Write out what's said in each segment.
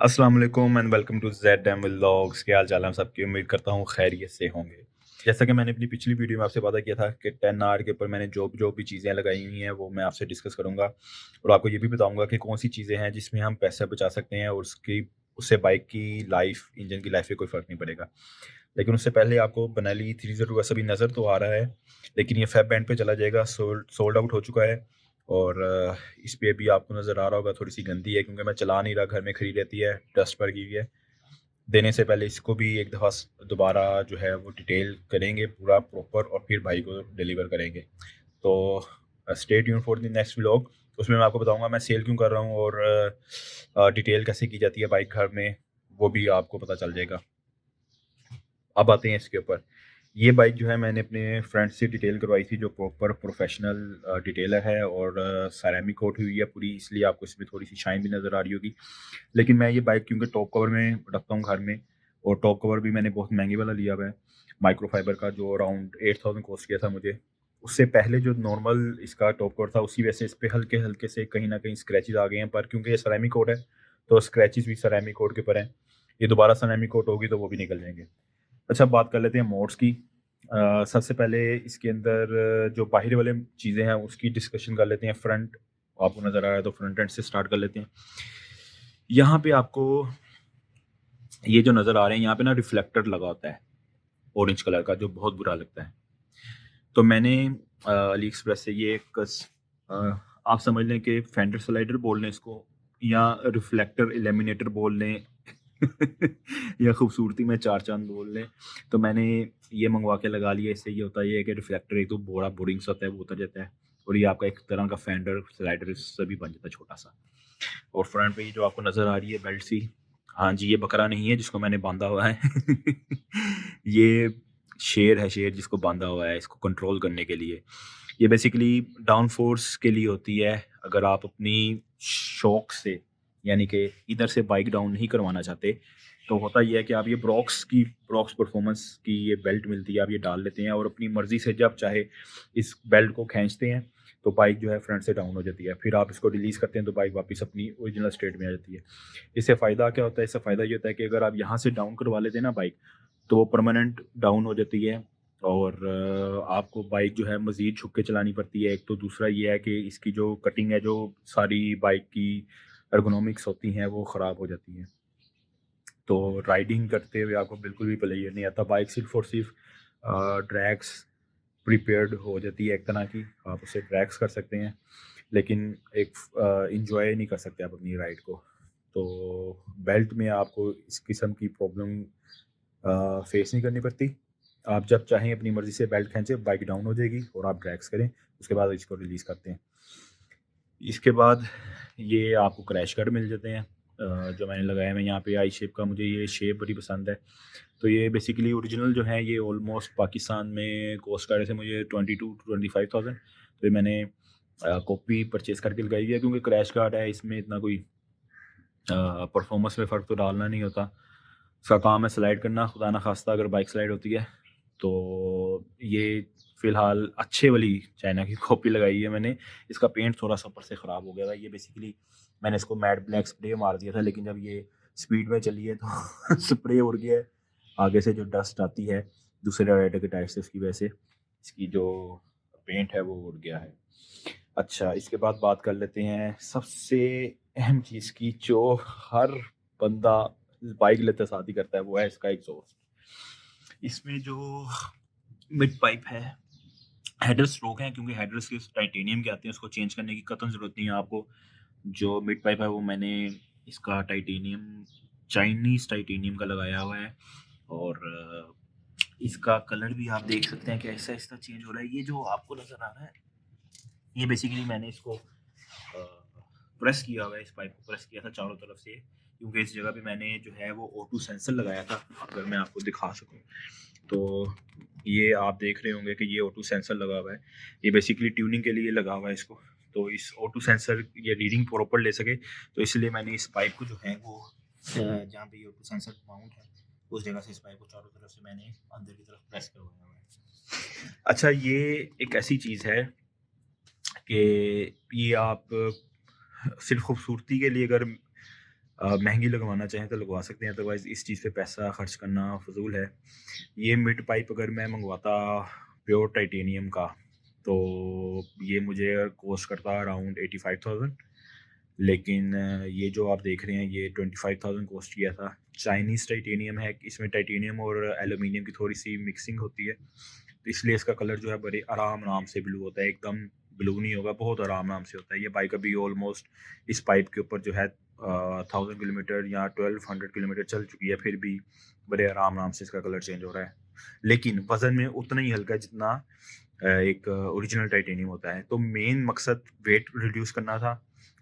अस्सलाम वालेकुम and welcome to Z vlogs. क्या हाल चाल है आप सबकी? उम्मीद करता हूँ खैरियत से होंगे। जैसा कि मैंने अपनी पिछली वीडियो में आपसे वादा किया था कि 10 आर के ऊपर मैंने जो जो भी चीज़ें लगाई हुई हैं वो मैं आपसे डिस्कस करूँगा और आपको ये भी बताऊँगा कि कौन सी चीज़ें हैं जिसमें हम पैसा बचा सकते हैं और उससे बाइक की लाइफ, इंजन की लाइफ पे कोई फ़र्क नहीं पड़ेगा। लेकिन उससे पहले आपको बेनाली 302 वैसे भी नज़र तो आ रहा है, लेकिन ये फेब बैंड पे चला जाएगा, सोल्ड आउट हो चुका है। और इस पे भी आपको नज़र आ रहा होगा थोड़ी-सी गंदी है क्योंकि मैं चला नहीं रहा, घर में खड़ी रहती है, डस्ट पड़ गई है। देने से पहले इसको भी एक दफ़ा दोबारा जो है वो डिटेल करेंगे पूरा प्रॉपर और फिर भाई को डिलीवर करेंगे। तो stay tuned for the next vlog. उसमें मैं आपको बताऊँगा मैं सेल क्यों कर रहा हूँ और डिटेल कैसे की जाती है बाइक घर में, वो भी आपको पता चल जाएगा। अब आते हैं इसके ऊपर। ये बाइक जो है मैंने अपने फ्रेंड से डिटेल करवाई थी जो प्रॉपर प्रोफेशनल डिटेलर है और सेरेमिक कोट हुई है पूरी, इसलिए आपको इसमें थोड़ी-सी शाइन भी नज़र आ रही होगी। लेकिन मैं ये बाइक क्योंकि टॉप कवर में रखता हूँ घर में और टॉप कवर भी मैंने बहुत महँगे वाला लिया हुआ है, माइक्रोफाइबर का जो अराउंड 8000 कॉस्ट किया था मुझे। उससे पहले जो नॉर्मल इसका टॉप कवर था उसी वजह से इस पे हल्के-हल्के से कहीं न कहीं स्क्रैचेज़ आ गए हैं, पर क्योंकि ये सेरेमिक कोट है, तो स्क्रैचेज़ भी सेरेमिक कोट के ऊपर हैं। ये दोबारा सेरेमिक कोट होगी तो वो भी निकल जाएँगे। अच्छा, बात कर लेते हैं मोड्स की। सबसे पहले इसके अंदर जो बाहरी वाले चीज़ें हैं उसकी डिस्कशन कर लेते हैं। फ्रंट आपको नज़र आ रहा है तो फ्रंट एंड से स्टार्ट कर लेते हैं। यहाँ पे आपको ये जो नज़र आ रहे हैं यहाँ पे ना रिफ्लेक्टर लगा होता है, ऑरेंज कलर का, जो बहुत बुरा लगता है। तो मैंने अली एक्सप्रेस से ये अ, आप समझ लें कि फेंडर स्लाइडर बोल लें इसको या रिफ्लेक्टर इल्यूमिनेटर बोल लें या खूबसूरती में चार चाँद बोल लें। तो मैंने ये मँगवा के लगा लिया। इससे ये होता ये है कि रिफ्लेक्टर एक तो बड़ा बोरिंग सा होता है, वो उतर जाता है और ये आपका एक तरह का फेंडर स्लाइडर इससे भी बन जाता है छोटा-सा। और फ्रंट पे ये जो आपको नज़र आ रही है बेल्ट सी, हाँ जी, ये बकरा नहीं है जिसको मैंने बाँधा हुआ है। ये शेर है, शेर जिसको बाँधा हुआ है इसको कंट्रोल करने के लिए। ये बेसिकली डाउन फ़ोर्स के लिए होती है, अगर आप अपनी शौक से यानी कि इधर से बाइक डाउन नहीं करवाना चाहते, तो होता ये है कि आप ये ब्रॉक्स परफ़ॉर्मेंस की ये बेल्ट मिलती है, आप ये डाल लेते हैं और अपनी मर्ज़ी से जब चाहे इस बेल्ट को खींचते हैं, तो बाइक जो है फ्रंट से डाउन हो जाती है। फिर आप इसको रिलीज़ करते हैं तो बाइक वापस अपनी ओरिजिनल स्टेट में आ जाती है। इससे फ़ायदा क्या होता है? इससे फ़ायदा ये होता है कि अगर आप यहाँ से डाउन करवा लेते हैं ना बाइक, तो वो परमानेंट डाउन हो जाती है और आपको बाइक जो है मज़ीद झुक के चलानी पड़ती है। एक तो दूसरा ये है कि इसकी जो कटिंग है, जो सारी बाइक की एर्गोनॉमिक्स होती हैं, वो ख़राब हो जाती हैं। तो राइडिंग करते हुए आपको बिल्कुल भी प्लेज़र नहीं आता। बाइक सिर्फ़ और सिर्फ़ ड्रैग्स प्रिपेयर्ड हो जाती है एक तरह की, आप उसे ड्रैग्स कर सकते हैं, लेकिन एक एन्जॉय नहीं कर सकते आप अपनी राइड को। तो बेल्ट में आपको इस किस्म की प्रॉब्लम फेस नहीं करनी पड़ती। आप जब चाहें अपनी मर्ज़ी से बेल्ट खींचें, बाइक डाउन हो जाएगी और आप ड्रैग्स करें, उसके बाद इसको रिलीज़ करते हैं। इसके बाद ये आपको क्रैश गार्ड मिल जाते हैं, जो मैंने लगाया है यहाँ पे आई शेप का, मुझे ये शेप बड़ी पसंद है। तो ये बेसिकली ओरिजिनल जो है ये ऑलमोस्ट पाकिस्तान में कॉस्ट कर रहे थे मुझे 22 टू 25,000। तो ये मैंने कॉपी परचेज़ करके लगाई है क्योंकि क्रैश गार्ड है, इसमें इतना कोई परफॉर्मेंस में फ़र्क तो डालना नहीं होता। इसका काम है स्लाइड करना, खुदा ना ख़ास्ता अगर बाइक स्लाइड होती है, तो ये फ़िलहाल अच्छे वाली चाइना की कॉपी लगाई है मैंने। इसका पेंट थोड़ा-सा ऊपर से ख़राब हो गया था। ये बेसिकली मैंने इसको मैट ब्लैक स्प्रे मार दिया था, लेकिन जब ये स्पीड में चली है तो स्प्रे उड़ गया है। आगे से जो डस्ट आती है दूसरे राइडर के टायर से, उसकी वजह से इसकी जो पेंट है वो उड़ गया है। अच्छा, इसके बाद बात कर लेते हैं सबसे अहम चीज़ की, जो हर बंदा बाइक लेते साथ ही करता है, वो है इसका एग्ज़ॉस्ट। इसमें जो मिड पाइप है, हेडर स्ट्रोक है, क्योंकि हेडर्स के टाइटेनियम के आते हैं, उसको चेंज करने की कतई ज़रूरत नहीं है आपको। जो मिड पाइप है वो मैंने इसका टाइटेनियम, चाइनीज़ टाइटेनियम का लगाया हुआ है और इसका कलर भी आप देख सकते हैं कि ऐसा-ऐसा चेंज हो रहा है। ये जो आपको नज़र आ रहा है, ये बेसिकली मैंने इसको प्रेस किया हुआ है, इस पाइप को प्रेस किया था चारों तरफ से, क्योंकि इस जगह पे मैंने जो है वो O2 सेंसर लगाया था। अगर मैं आपको दिखा सकूँ, तो ये आप देख रहे होंगे कि ये O2 सेंसर लगा हुआ है। ये बेसिकली ट्यूनिंग के लिए लगा हुआ है इसको। तो इस O2 सेंसर ये रीडिंग प्रॉपर ले सके, तो इसलिए मैंने इस पाइप को जो है वो जहाँ पे ये O2 सेंसर माउंट है, उस जगह से इस पाइप को चारों तरफ से मैंने अंदर की तरफ प्रेस करवाया हुआ है। अच्छा, ये एक ऐसी चीज़ है कि ये आप सिर्फ़ खूबसूरती के लिए अगर महंगी लगवाना चाहें तो लगवा सकते हैं, अदरवाइज़ इस चीज़ पे पैसा खर्च करना फ़िज़ूल है। ये मिड पाइप अगर मैं मंगवाता प्योर टाइटेनियम का, तो ये मुझे कॉस्ट करता अराउंड 85,000, लेकिन ये जो आप देख रहे हैं ये 25,000 कॉस्ट किया था। चाइनीज़ टाइटेनियम है, इसमें टाइटेनियम और एल्यूमीनियम की थोड़ी-सी मिक्सिंग होती है, तो इसलिए इसका कलर जो है बड़े आराम-आराम से ब्लू होता है, एकदम ब्लू नहीं होगा, बहुत आराम-आराम से होता है। ये बाइक अभी ऑलमोस्ट इस पाइप के ऊपर जो है 1000 किलोमीटर या 1200 किलोमीटर चल चुकी है, फिर भी बड़े आराम-आराम से इसका कलर चेंज हो रहा है। लेकिन वज़न में उतना ही हल्का है जितना एक ओरिजिनल टाइटेनियम होता है। तो मेन मकसद वेट रिड्यूस करना था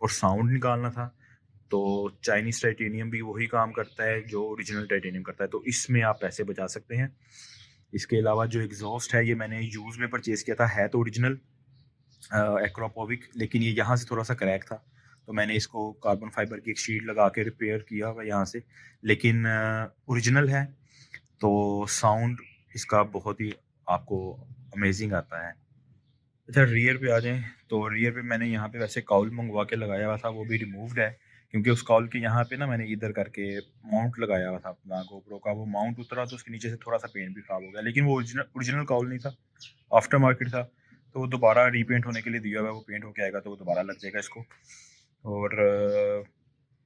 और साउंड निकालना था। तो चाइनीज़ टाइटेनियम भी वही काम करता है जो ओरिजिनल टाइटेनियम करता है, तो इसमें आप पैसे बचा सकते हैं। इसके अलावा जो एग्ज़ॉस्ट है ये मैंने यूज़ में परचेज़ किया था, है तो ओरिजिनल एक्रोपोविक, लेकिन ये यहाँ से थोड़ा-सा क्रैक था, तो मैंने इसको कार्बन फाइबर की एक शीट लगा के रिपेयर किया हुआ है यहाँ से। लेकिन ओरिजिनल है, तो साउंड इसका बहुत ही आपको अमेज़िंग आता है। अच्छा, रियर पे आ जाएँ, तो रियर पे मैंने यहाँ पे वैसे काउल मँगवा के लगाया हुआ था, वो भी रिमूव्ड है, क्योंकि उस काउल के यहाँ पे ना मैंने इधर करके माउंट लगाया हुआ था अपना गोप्रो का, वो माउंट उतरा तो उसके नीचे से थोड़ा-सा पेंट भी खराब हो गया, लेकिन वो ओरिजिनल ओरिजिनल काउल नहीं था, आफ्टर मार्केट था, तो वो दोबारा रीपेंट होने के लिए दिया हुआ है, वो पेंट होके आएगा तो वो दोबारा लग जाएगा इसको। और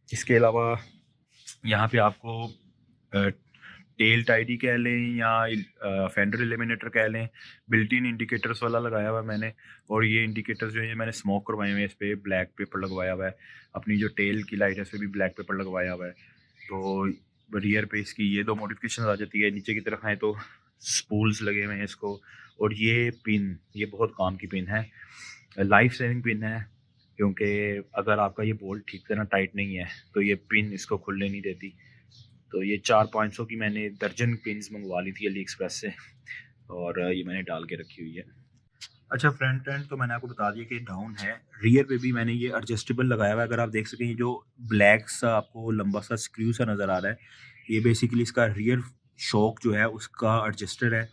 इसके अलावा यहाँ पे आपको टेल टाइडी कह लें या फेंडर एलिमिनेटर कह लें, बिल्ट इन इंडिकेटर्स वाला लगाया हुआ है मैंने, और ये इंडिकेटर्स जो है मैंने स्मोक करवाए हुए हैं, इस पे ब्लैक पेपर लगवाया हुआ है। अपनी जो टेल की लाइट है उस पे भी ब्लैक पेपर लगवाया हुआ है। तो रियर पे इसकी ये 2 मॉडिफिकेशन आ जाती है। नीचे की तरफ आएँ तो स्पूल्स लगे हुए हैं इसको, और ये पिन, ये बहुत काम की पिन है, लाइफ सेविंग पिन है, क्योंकि अगर आपका ये बोल्ट ठीक तरह टाइट नहीं है तो ये पिन इसको खुलने नहीं देती। तो ये 4-500 की मैंने दर्जन पिन्स मंगवा ली थी अली एक्सप्रेस से, और ये मैंने डाल के रखी हुई है। अच्छा, फ्रंट एंड तो मैंने आपको बता दिया कि डाउन है। रियर पे भी मैंने ये एडजस्टेबल लगाया हुआ है। अगर आप देख सकें, ये जो ब्लैक सा आपको लंबा सा स्क्रू सा नज़र आ रहा है, ये बेसिकली इसका रियर शॉक जो है उसका एडजस्टर है।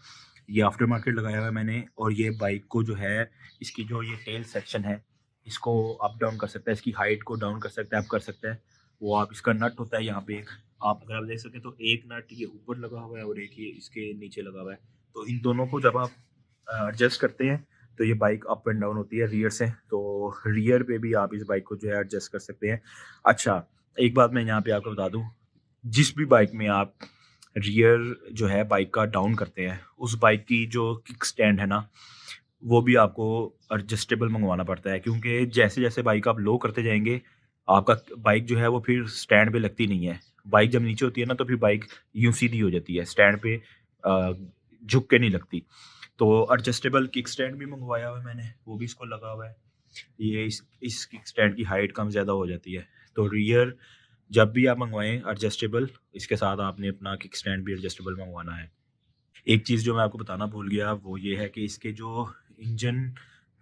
ये आफ्टर मार्केट लगाया हुआ है मैंने, और ये बाइक को जो है, इसकी जो ये टेल सेक्शन है, इसको अप डाउन कर सकता है, इसकी हाइट को डाउन कर सकता है, अप कर सकता है। वो आप, इसका नट होता है यहाँ पे एक, आप अगर आप देख सकें तो एक नट ये ऊपर लगा हुआ है और एक ये इसके नीचे लगा हुआ है। तो इन दोनों को जब आप एडजस्ट करते हैं तो ये बाइक अप एंड डाउन होती है रियर से, तो रियर पे भी आप इस बाइक को जो है एडजस्ट कर सकते हैं। अच्छा, एक बात मैं यहाँ पे आपको बता दूँ, जिस भी बाइक में आप रियर जो है बाइक का डाउन करते हैं, उस बाइक की जो किक स्टैंड है ना, वो भी आपको एडजस्टेबल मंगवाना पड़ता है, क्योंकि जैसे-जैसे बाइक आप लो करते जाएँगे, आपका बाइक जो है वो फिर स्टैंड पे लगती नहीं है। बाइक जब नीचे होती है ना, तो फिर बाइक यूँ सीधी हो जाती है, स्टैंड पे झुक के नहीं लगती। तो एडजस्टेबल किक स्टैंड भी मंगवाया हुआ है मैंने, वो भी इसको लगा हुआ है। ये इस किक स्टैंड की हाइट कम ज़्यादा हो जाती है। तो रियर जब भी आप मंगवाएँ एडजस्टेबल, इसके साथ आपने अपना किक स्टैंड भी एडजस्टेबल मंगवाना है। एक चीज़ जो मैं आपको बताना भूल गया, वो ये है कि इसके जो इंजन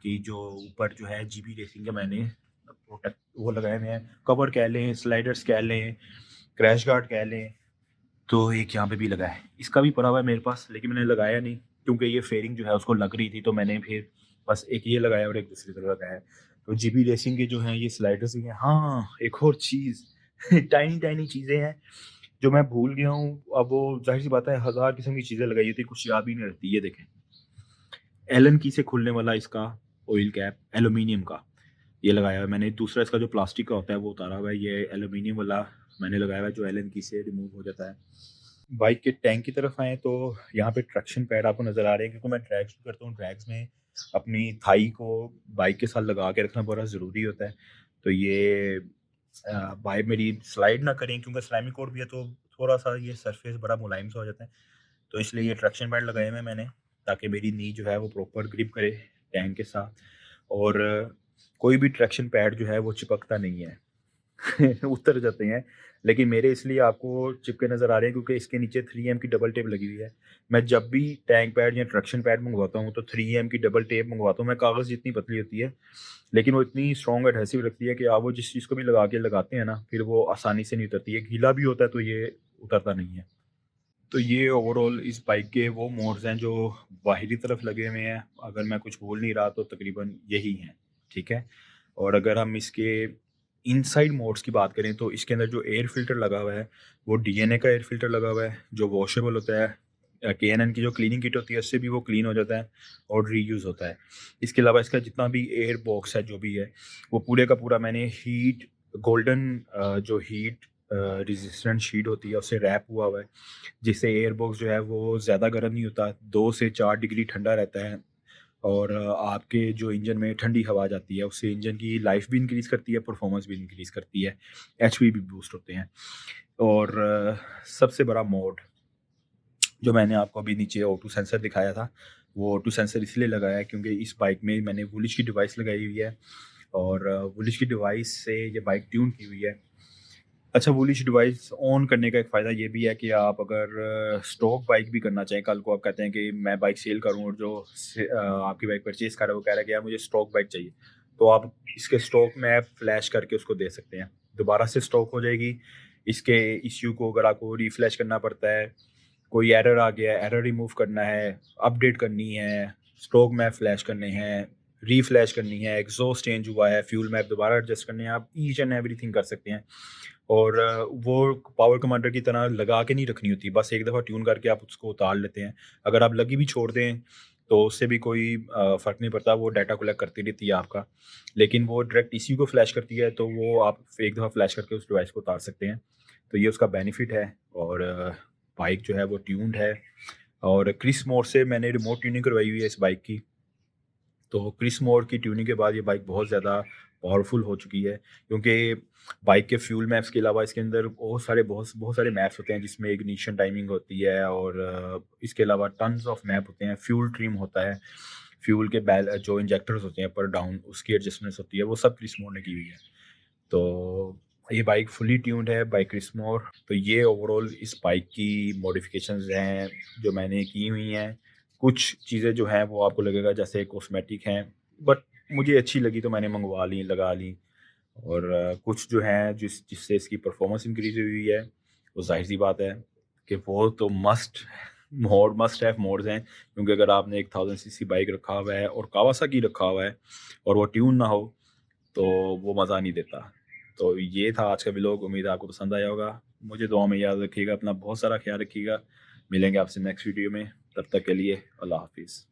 की जो ऊपर जो है जीबी रेसिंग के मैंने प्रोटेक्ट वो लगाए हुए हैं, कवर कह लें, स्लाइडर्स कह लें, क्रैश गार्ड कह लें, तो एक यहाँ पे भी लगा है। इसका भी पड़ा हुआ है मेरे पास, लेकिन मैंने लगाया नहीं, क्योंकि ये फेयरिंग जो है उसको लग रही थी, तो मैंने फिर बस एक ये लगाया और एक दूसरी तरफ लगाया है। तो जीबी रेसिंग के जो हैं ये स्लाइडर्स भी हैं। हाँ, एक और चीज़ टाइनी-टाइनी चीज़ें हैं जो मैं भूल गया हूँ। अब वो ज़ाहिर-सी बात है, हज़ार किस्म की चीज़ें लगाई होती हैं, कुछ याद ही नहीं रहती। ये देखें, एलन की से खुलने वाला इसका ऑयल कैप एल्यूमीनियम का, ये लगाया हुआ है मैंने। दूसरा इसका जो प्लास्टिक का होता है वो उतारा हुआ है, ये एल्यूमीनियम वाला मैंने लगाया हुआ है जो एलन की से रिमूव हो जाता है। बाइक के टैंक की तरफ आएँ तो यहाँ पे ट्रैक्शन पैड आपको नज़र आ रहे हैं, क्योंकि मैं ड्रैग्स भी करता हूँ। ड्रैग्स में अपनी थाई को बाइक के साथ लगा के रखना बड़ा ज़रूरी होता है। तो ये बाइक मेरी स्लाइड ना करें, क्योंकि स्लाइमी कोड भी है, तो थोड़ा-सा ये सरफेस बड़ा मुलायम सा हो जाता है। तो इसलिए ये ट्रैक्शन पैड लगाए हुए हैं मैंने, ताकि मेरी नी जो है वो प्रॉपर ग्रिप करे टैंक के साथ, और कोई भी ट्रैक्शन पैड जो है वो चिपकता नहीं है। उतर जाते हैं, लेकिन मेरे इसलिए आपको चिपके नज़र आ रहे हैं क्योंकि इसके नीचे 3M की डबल टेप लगी हुई है। मैं जब भी टैंक पैड या ट्रैक्शन पैड मंगवाता हूँ तो 3M की डबल टेप मंगवाता हूँ मैं, कागज़ जितनी पतली होती है, लेकिन वो इतनी स्ट्रॉन्ग एडहेसिव रखती है कि आप वो जिस चीज़ को भी लगा के लगाते हैं ना, फिर वो आसानी से नहीं उतरती है। गीला भी होता है तो ये उतरता नहीं है। तो ये ओवरऑल इस बाइक के वो मोड्स हैं जो बाहरी तरफ लगे हुए हैं। अगर मैं कुछ भूल नहीं रहा तो तकरीबन यही हैं, ठीक है? और अगर हम इसके इनसाइड मोड्स की बात करें तो इसके अंदर जो एयर फ़िल्टर लगा हुआ है, वो डीएनए का एयर फ़िल्टर लगा हुआ है, जो वॉशेबल होता है। केएनएन की जो क्लीनिंग किट होती है, उससे भी वो क्लीन हो जाता है और रीयूज़ होता है। इसके अलावा इसका जितना भी एयर बॉक्स है, जो भी है, वो पूरे का पूरा मैंने गोल्डन जो हीट रेज़िस्टेंट शीट होती है, उससे रैप हुआ है, जिससे एयर बॉक्स जो है, वो ज़्यादा गर्म नहीं होता, 2 से 4 डिग्री ठंडा रहता है। और आपके जो इंजन में ठंडी हवा जाती है, उससे इंजन की लाइफ भी इंक्रीज़ करती है, परफॉर्मेंस भी इंक्रीज़ करती है, एचपी भी बूस्ट होते हैं। और सबसे बड़ा मोड जो मैंने आपको अभी नीचे ऑटो सेंसर दिखाया था, वो ऑटो सेंसर इसलिए लगाया है क्योंकि इस बाइक में मैंने वुलिश की डिवाइस लगाई हुई है और वुलिश की डिवाइस से ये बाइक ट्यून की हुई है। अच्छा, वुलिश डिवाइस ऑन करने का एक फ़ायदा ये भी है कि आप अगर स्टॉक बाइक भी करना चाहें, कल को आप कहते हैं कि मैं बाइक सेल करूँ और जो आपकी बाइक परचेज़ कर रहा है, वो कह रहा है कि यार मुझे स्टॉक बाइक चाहिए, तो आप इसके स्टॉक में आप फ्लैश करके उसको दे सकते हैं। दोबारा से स्टॉक हो जाएगी। इसके इश्यू को अगर आपको रिफ्लैश करना पड़ता है, कोई एरर आ गया है, एरर रिमूव करना है, अपडेट करनी है, स्ट्रोक मैप फ्लैश करने हैं, रीफ्लैश करनी है, एग्ज़ॉस्ट चेंज हुआ है, फ्यूल मैप दोबारा एडजस्ट करने हैं, आप ईच एंड एवरीथिंग कर सकते हैं। और वो पावर कमांडर की तरह लगा के नहीं रखनी होती, बस एक दफ़ा ट्यून करके आप उसको उतार लेते हैं। अगर आप लगी भी छोड़ दें, तो उससे भी कोई फ़र्क नहीं पड़ता, वो डाटा कलेक्ट करती रहती है आपका। लेकिन वो डायरेक्ट इसी को फ्लैश करती है, तो वो आप एक दफ़ा फ्लैश करके उस डिवाइस को उतार सकते हैं। तो ये उसका बेनिफिट है और बाइक जो है वो ट्यून्ड है और क्रिस मोड से मैंने रिमोट ट्यूनिंग करवाई हुई है इस बाइक की। तो क्रिस मोड की ट्यूनिंग के बाद ये बाइक बहुत ज़्यादा पावरफुल हो चुकी है क्योंकि बाइक के फ्यूल मैप्स के अलावा इसके अंदर बहुत बहुत सारे मैप्स होते हैं जिसमें इग्निशन टाइमिंग होती है और इसके अलावा टन्स ऑफ मैप होते हैं, फ्यूल ट्रिम होता है, फ्यूल के जो इंजेक्टर्स होते हैं अप और डाउन उसकी एडजस्टमेंट्स होती है, वो सब क्रिस मोड ने की हुई है। तो ये बाइक फुली ट्यून्ड है बाय क्रिस मोर। तो ये ओवरऑल इस बाइक की मॉडिफ़िकेशंस हैं जो मैंने की हुई हैं। कुछ चीज़ें जो हैं वो आपको लगेगा जैसे कॉस्मेटिक हैं, बट मुझे अच्छी लगी तो मैंने मँगवा ली, लगा ली। और कुछ जो हैं जिससे इसकी परफ़ॉर्मेंस इंक्रीज़ हुई है, वो ज़ाहिर-सी बात है कि वो तो मस्ट हैव मोड्स हैं क्योंकि अगर आपने 1000 सीसी बाइक रखा हुआ है और कावासाकी रखा हुआ है और वो ट्यून ना हो तो वो मज़ा नहीं देता। तो ये था आज का व्लॉग, उम्मीद है आपको पसंद आया होगा। मुझे दुआ में याद रखिएगा, अपना बहुत सारा ख़्याल रखिएगा। मिलेंगे आपसे नेक्स्ट वीडियो में, तब तक के लिए अल्लाह हाफ़िज़।